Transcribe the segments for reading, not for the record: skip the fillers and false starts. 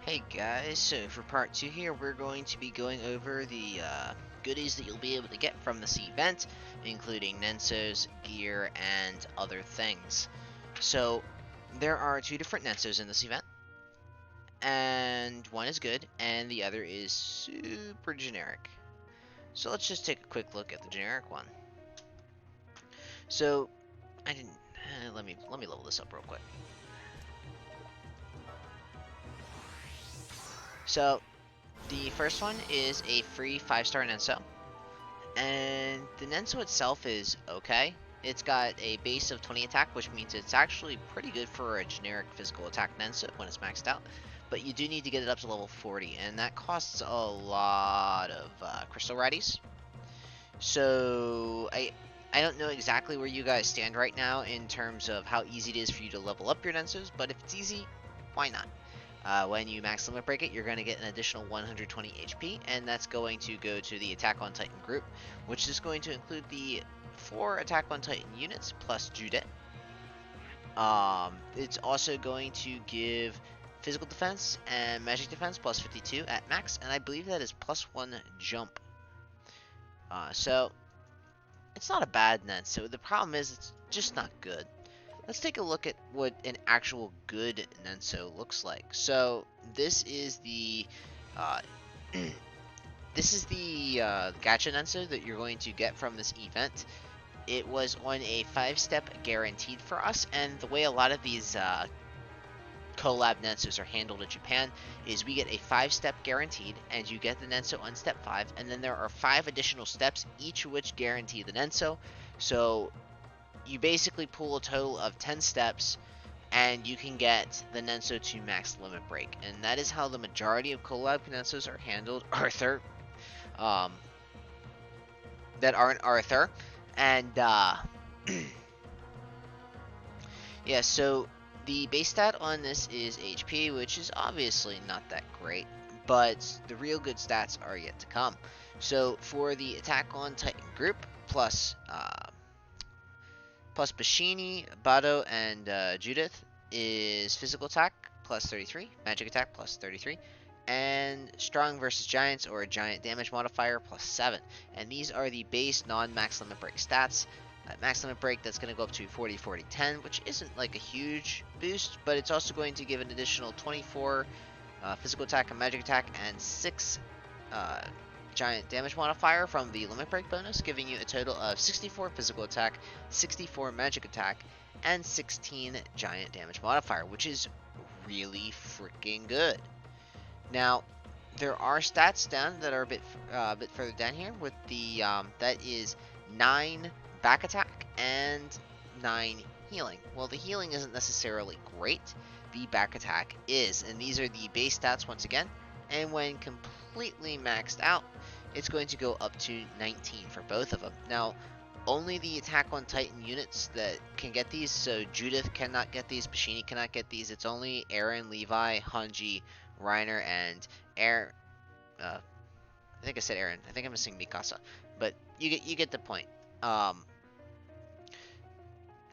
Hey guys, so for part 2 here, we're going to be going over the goodies that you'll be able to get from this event, including Nensous, gear, and other things. So, there are two different Nensous in this event, and one is good, and the other is super generic. So let's just take a quick look at the generic one. So, I didn't... let me level this up real quick. So, the first one is a free 5-star Nensou. And the Nensou itself is okay. It's got a base of 20 attack, which means it's actually pretty good for a generic physical attack Nensou when it's maxed out. But you do need to get it up to level 40, and that costs a lot of crystal raddies. So I don't know exactly where you guys stand right now in terms of how easy it is for you to level up your Nensous, but if it's easy, why not? When you max limit break it, you're going to get an additional 120 HP, and that's going to go to the Attack on Titan group, which is going to include the 4 Attack on Titan units plus Judith. It's also going to give physical defense and magic defense plus 52 at max, and I believe that is plus 1 jump. So it's not a bad net. So the problem is it's just not good. Let's take a look at what an actual good Nensou looks like. So this is the gacha Nensou that you're going to get from this event. It was on a 5-step guaranteed for us, and the way a lot of these collab Nensous are handled in Japan is we get a 5-step guaranteed, and you get the Nensou on step 5, and then there are 5 additional steps, each of which guarantee the Nensou. So you basically pull a total of 10 steps, and you can get the Nensou to max limit break. And that is how the majority of collab Nensous are handled, Arthur. That aren't Arthur. And, yeah, so the base stat on this is HP, which is obviously not that great, but the real good stats are yet to come. So for the Attack on Titan group, plus Bashini, Bado, and Judith is physical attack plus 33, magic attack plus 33, and strong versus giants or giant damage modifier plus 7. And these are the base non-max limit break stats. At max limit break, that's going to go up to 40, 40, 10, which isn't like a huge boost, but it's also going to give an additional 24 physical attack and magic attack and 6 giant damage modifier from the limit break bonus, giving you a total of 64 physical attack, 64 magic attack, and 16 giant damage modifier, which is really freaking good. Now, there are stats down that are a bit further down here with the that is 9 back attack and 9 healing. Well, the healing isn't necessarily great. The back attack is, and these are the base stats once again. And when completely maxed out, it's going to go up to 19 for both of them. Now, only the Attack on Titan units that can get these, so Judith cannot get these, Bashini cannot get these. It's only Eren, Levi, Hanji, Reiner, and Eren. I think I said Eren. I think I'm missing Mikasa, but you get the point.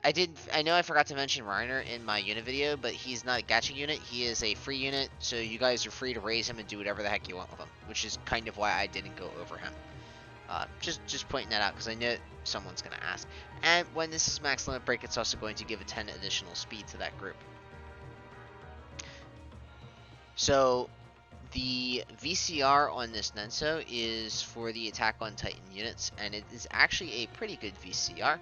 I know I forgot to mention Reiner in my unit video, but he's not a gacha unit. He is a free unit, so you guys are free to raise him and do whatever the heck you want with him, which is kind of why I didn't go over him. Just pointing that out because I know someone's going to ask. And when this is max limit break, it's also going to give a 10 additional speed to that group. So the VCR on this Nensou is for the Attack on Titan units, and it is actually a pretty good VCR.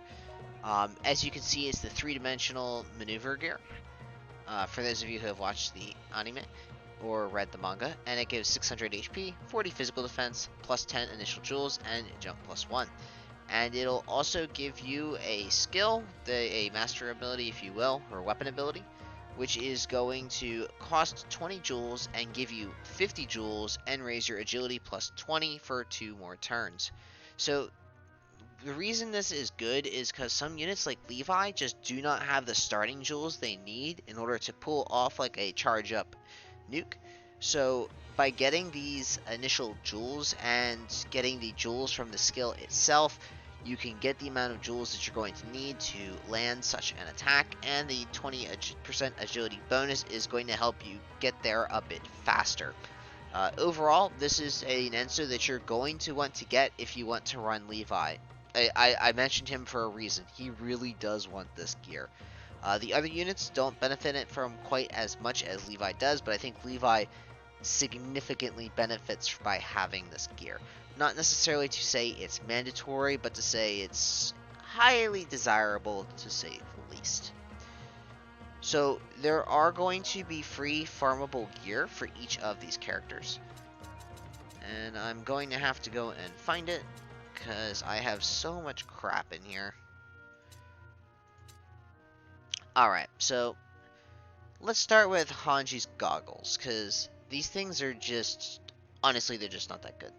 As you can see, it's the 3-dimensional maneuver gear, for those of you who have watched the anime or read the manga, and it gives 600 HP, 40 physical defense, plus 10 initial jewels, and jump plus 1. And it'll also give you a skill, a master ability if you will, or weapon ability, which is going to cost 20 jewels and give you 50 jewels and raise your agility plus 20 for 2 more turns. So the reason this is good is because some units like Levi just do not have the starting jewels they need in order to pull off like a charge up nuke. So by getting these initial jewels and getting the jewels from the skill itself, you can get the amount of jewels that you're going to need to land such an attack, and the 20% agility bonus is going to help you get there a bit faster. Overall, this is a Nensous that you're going to want to get if you want to run Levi. I mentioned him for a reason. He really does want this gear. The other units don't benefit it from quite as much as Levi does, but I think Levi significantly benefits by having this gear. Not necessarily to say it's mandatory, but to say it's highly desirable, to say the least. So there are going to be free farmable gear for each of these characters. And I'm going to have to go and find it, because I have so much crap in here. Alright, so let's start with Hanji's goggles, because these things are just, honestly, they're just not that good.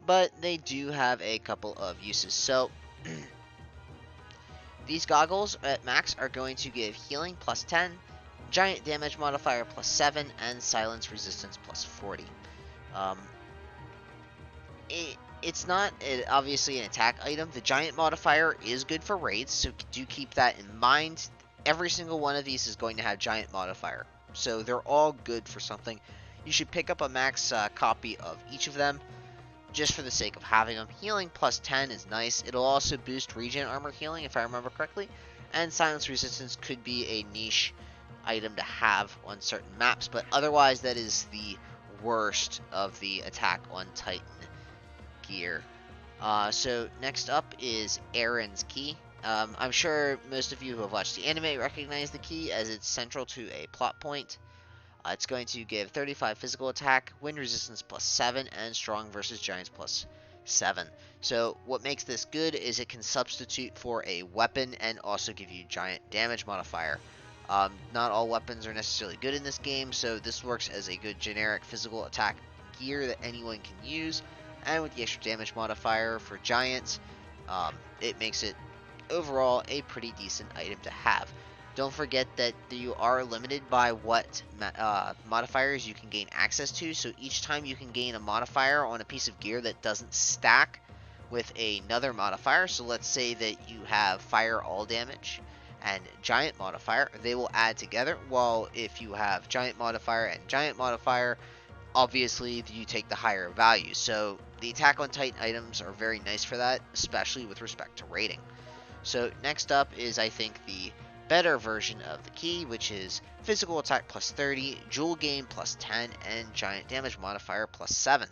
But they do have a couple of uses. So, these goggles at max are going to give healing plus 10, giant damage modifier plus 7, and silence resistance plus 40. It's not obviously an attack item. The giant modifier is good for raids, so do keep that in mind. Every single one of these is going to have giant modifier, so they're all good for something. You should pick up a max copy of each of them, just for the sake of having them. Healing plus 10 is nice. It'll also boost regen armor healing, if I remember correctly, and silence resistance could be a niche item to have on certain maps, but otherwise that is the worst of the attack on Titan gear. So next up is Aaron's key. I'm sure most of you who have watched the anime recognize the key, as it's central to a plot point. It's going to give 35 physical attack, wind resistance plus 7, and strong versus giants plus 7. So what makes this good is it can substitute for a weapon and also give you giant damage modifier. Not all weapons are necessarily good in this game, so this works as a good generic physical attack gear that anyone can use. And with the extra damage modifier for giants, it makes it overall a pretty decent item to have. Don't forget that you are limited by what modifiers you can gain access to, so each time you can gain a modifier on a piece of gear that doesn't stack with another modifier, so let's say that you have fire all damage and giant modifier, they will add together, while if you have giant modifier and giant modifier, obviously you take the higher value. So the attack on Titan items are very nice for that, especially with respect to rating. So next up is, I think, the better version of the key, which is physical attack plus 30, jewel gain plus 10, and giant damage modifier plus 7.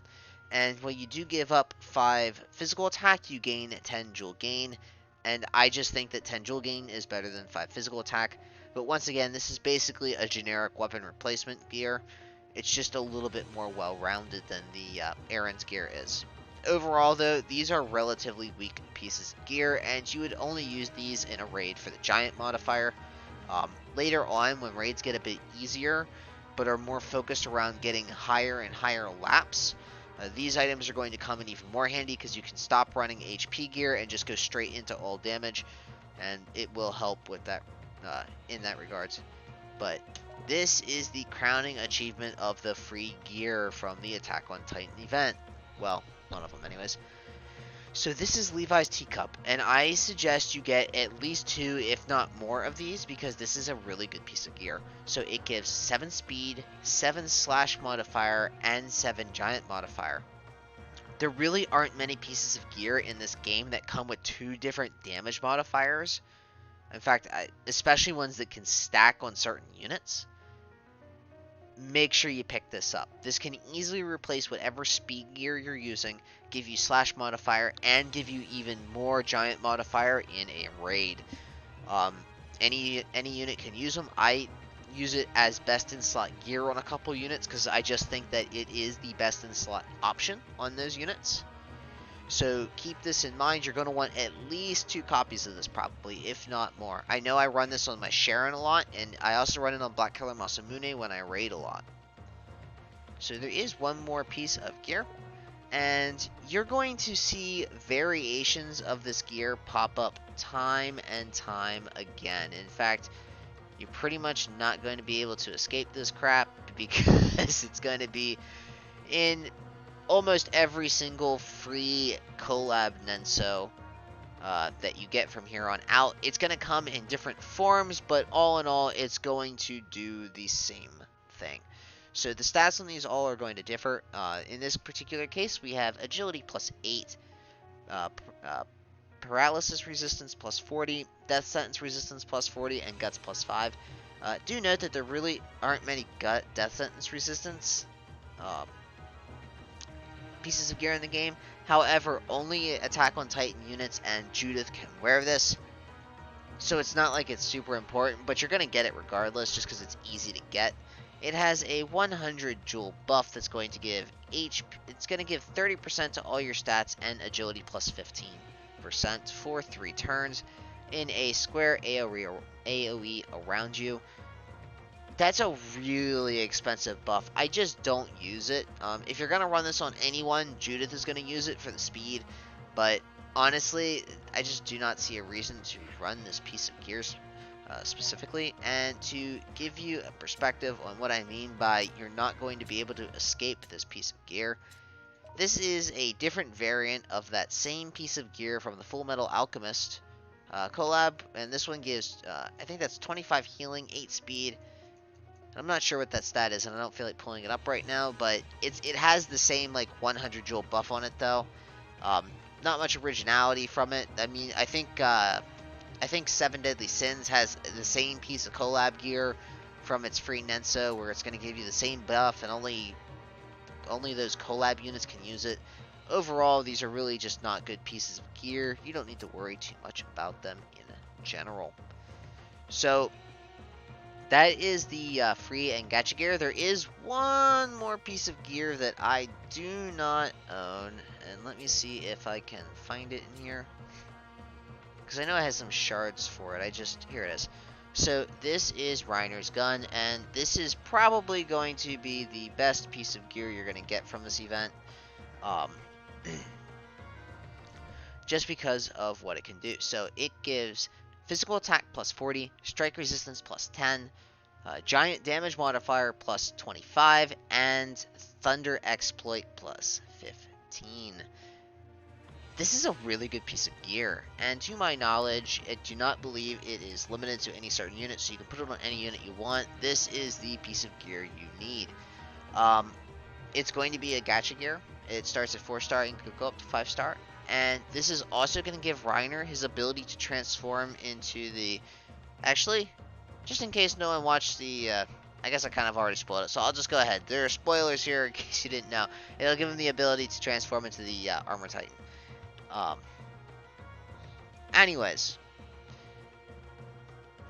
And when you do give up 5 physical attack, you gain 10 jewel gain, and I just think that 10 jewel gain is better than 5 physical attack. But once again, this is basically a generic weapon replacement gear. It's just a little bit more well-rounded than the Aaron's gear is. Overall, though, these are relatively weak pieces of gear, and you would only use these in a raid for the giant modifier. Later on, when raids get a bit easier, but are more focused around getting higher and higher laps, these items are going to come in even more handy, because you can stop running HP gear and just go straight into all damage, and it will help with that in that regards. But this is the crowning achievement of the free gear from the Attack on Titan event. Well, one of them anyways. So this is Levi's teacup, and I suggest you get at least 2, if not more, of these, because this is a really good piece of gear. So it gives 7 speed, 7 slash modifier, and 7 giant modifier. There really aren't many pieces of gear in this game that come with 2 different damage modifiers. In fact, especially ones that can stack on certain units. Make sure you pick this up. This can easily replace whatever speed gear you're using, give you slash modifier, and give you even more giant modifier in a raid. Any unit can use them. I use it as best in slot gear on a couple units, because I just think that it is the best in slot option on those units. So keep this in mind. You're going to want at least 2 copies of this, probably, if not more. I know I run this on my Sharon a lot, and I also run it on Black Color Masamune when I raid a lot. So there is one more piece of gear, and you're going to see variations of this gear pop up time and time again. In fact, you're pretty much not going to be able to escape this crap, because it's going to be in almost every single free collab Nensous that you get from here on out. It's going to come in different forms, but all in all, it's going to do the same thing. So the stats on these all are going to differ. In this particular case, we have agility plus 8, paralysis resistance plus 40, death sentence resistance plus 40, and guts plus 5. Do note that there really aren't many gut death sentence resistance pieces of gear in the game. However, only Attack on Titan units and Judith can wear this. So it's not like it's super important, but you're going to get it regardless just because it's easy to get. It has a 100 joule buff that's going to give it's going to give 30% to all your stats and agility plus 15% for 3 turns in a square AoE around you. That's a really expensive buff. I just don't use it. If you're going to run this on anyone, Judith is going to use it for the speed. But honestly, I just do not see a reason to run this piece of gear specifically. And to give you a perspective on what I mean by you're not going to be able to escape this piece of gear, this is a different variant of that same piece of gear from the Full Metal Alchemist collab. And this one gives, I think that's 25 healing, 8 speed. I'm not sure what that stat is, and I don't feel like pulling it up right now, but it has the same like 100 joule buff on it though. Not much originality from it. I mean, I think 7 Deadly Sins has the same piece of collab gear from its free Nensous, where it's going to give you the same buff, and only those collab units can use it. Overall, these are really just not good pieces of gear. You don't need to worry too much about them in general. So that is the free and gacha gear. There is one more piece of gear that I do not own, and let me see if I can find it in here, because I know it has some shards for it. Here it is. So this is Reiner's gun, and this is probably going to be the best piece of gear you're going to get from this event, just because of what it can do. So it gives physical attack plus 40, strike resistance plus 10, giant damage modifier plus 25, and thunder exploit plus 15. This is a really good piece of gear, and to my knowledge, I do not believe it is limited to any certain unit, so you can put it on any unit you want. This is the piece of gear you need. It's going to be a gacha gear. It starts at 4-star and could go up to 5-star. And this is also going to give Reiner his ability to transform into the... Actually, just in case no one watched the... I guess I kind of already spoiled it, so I'll just go ahead. There are spoilers here in case you didn't know. It'll give him the ability to transform into the Armor Titan. Anyways,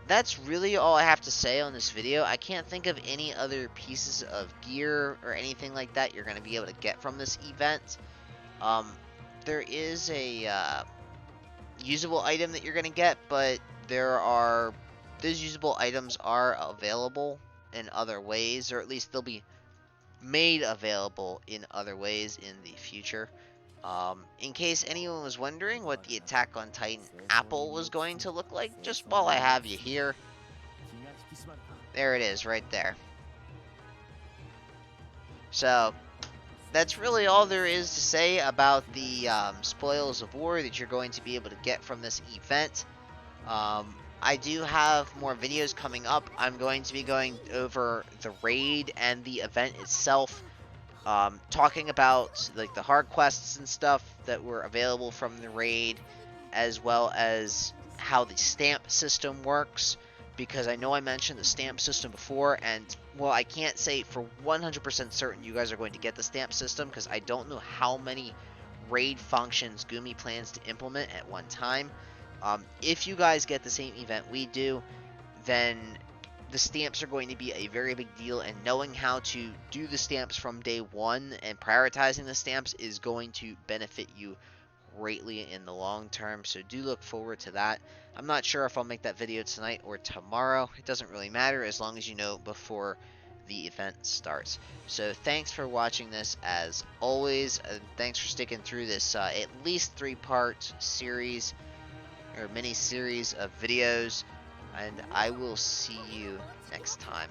that's really all I have to say on this video. I can't think of any other pieces of gear or anything like that you're going to be able to get from this event. There is a usable item that you're going to get, but those usable items are available in other ways, or at least they'll be made available in other ways in the future. In case anyone was wondering what the Attack on Titan apple was going to look like, just while I have you here, there it is right there. So that's really all there is to say about the spoils of war that you're going to be able to get from this event. I do have more videos coming up. I'm going to be going over the raid and the event itself, talking about like the hard quests and stuff that were available from the raid, as well as how the stamp system works, because I know I mentioned the stamp system before, and well, I can't say for 100% certain you guys are going to get the stamp system, because I don't know how many raid functions Gumi plans to implement at one time. If you guys get the same event we do, then the stamps are going to be a very big deal, and knowing how to do the stamps from day one and prioritizing the stamps is going to benefit you greatly in the long term, so do look forward to that. I'm not sure if I'll make that video tonight or tomorrow. It doesn't really matter as long as you know before the event starts. So thanks for watching this as always, and thanks for sticking through this at least 3-part series or mini series of videos, and I will see you next time.